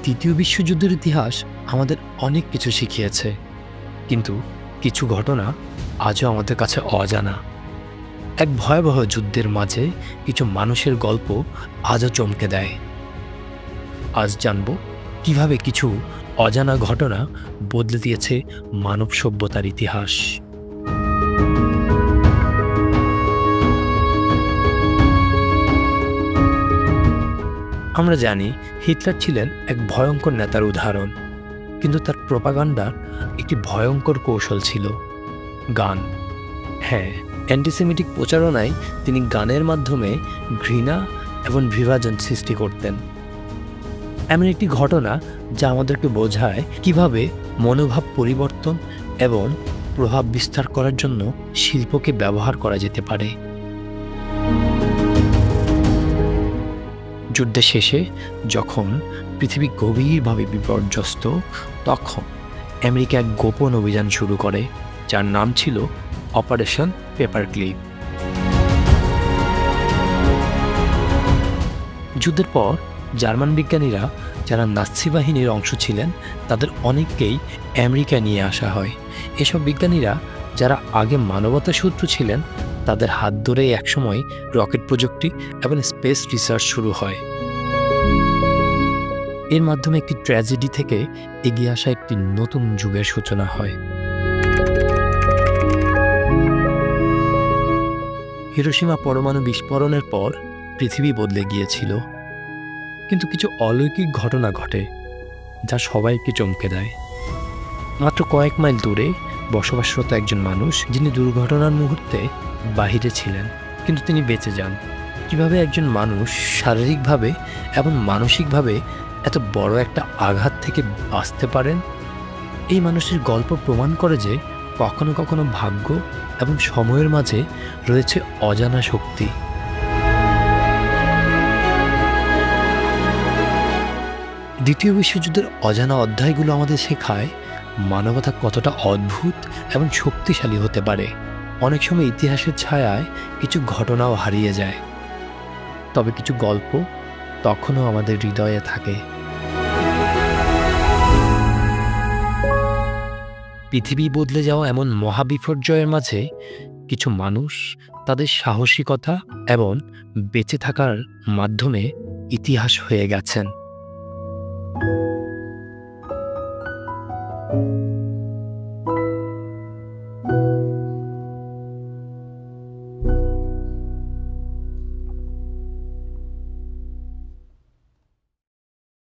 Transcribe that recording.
দ্বিতীয় বিশ্বযুদ্ধের ইতিহাস আমাদের অনেক কিছু শিখিয়েছে, কিন্তু কিছু ঘটনা আজও আমাদের কাছে অজানা। এক ভয়াবহ যুদ্ধের মাঝে কিছু মানুষের গল্প আজও চমকে দেয়। আজ জানব কিভাবে কিছু অজানা ঘটনা বদলে দিয়েছে মানব সভ্যতার ইতিহাস। আমরা জানি হিটলার ছিলেন এক ভয়ঙ্কর নেতার উদাহরণ, কিন্তু তার প্রোপাগান্ডার একটি ভয়ঙ্কর কৌশল ছিল গান। হ্যাঁ, অ্যান্টিসেমিটিক প্রচারণায় তিনি গানের মাধ্যমে ঘৃণা এবং বিভাজন সৃষ্টি করতেন। এমন একটি ঘটনা যা আমাদেরকে বোঝায় কিভাবে মনোভাব পরিবর্তন এবং প্রভাব বিস্তার করার জন্য শিল্পকে ব্যবহার করা যেতে পারে। যুদ্ধের শেষে যখন পৃথিবী গভীরভাবে বিপর্যস্ত, তখন আমেরিকা এক গোপন অভিযান শুরু করে যার নাম ছিল অপারেশন পেপারক্লিপ। যুদ্ধের পর জার্মান বিজ্ঞানীরা যারা নাৎসি বাহিনীর অংশ ছিলেন তাদের অনেককেই আমেরিকা নিয়ে আসা হয়। এসব বিজ্ঞানীরা যারা আগে মানবতার শত্রু ছিলেন, তাদের হাত ধরেই একসময় রকেট প্রযুক্তি এবং স্পেস রিসার্চ শুরু হয়। এর মাধ্যমে একটি ট্র্যাজেডি থেকে এগিয়ে আসা একটি নতুন যুগের সূচনা হয়। হিরোশিমা পরমাণু বিস্ফোরণের পর পৃথিবী বদলে গিয়েছিল, কিন্তু কিছু অলৌকিক ঘটনা ঘটে যা সবাইকে চমকে দেয়। মাত্র কয়েক মাইল দূরে বসবাসরত একজন মানুষ, যিনি দুর্ঘটনার মুহূর্তে বাহিরে ছিলেন, কিন্তু তিনি বেঁচে যান। কিভাবে একজন মানুষ শারীরিকভাবে এবং মানসিকভাবে এত বড় একটা আঘাত থেকে বাঁচতে পারেন? এই মানুষের গল্প প্রমাণ করে যে কখনো কখনো ভাগ্য এবং সময়ের মাঝে রয়েছে অজানা শক্তি। দ্বিতীয় বিশ্বযুদ্ধের অজানা অধ্যায়গুলো আমাদের শেখায় মানবতা কতটা অদ্ভুত এবং শক্তিশালী হতে পারে। অনেক সময় ইতিহাসের ছায়ায় কিছু ঘটনাও হারিয়ে যায়, তবে কিছু গল্প তখনও আমাদের হৃদয়ে থাকে। পৃথিবী বদলে যাওয়া এমন মহাবিপর্যয়ের মাঝে কিছু মানুষ তাদের সাহসিকতা এবং বেঁচে থাকার মাধ্যমে ইতিহাস হয়ে গেছেন।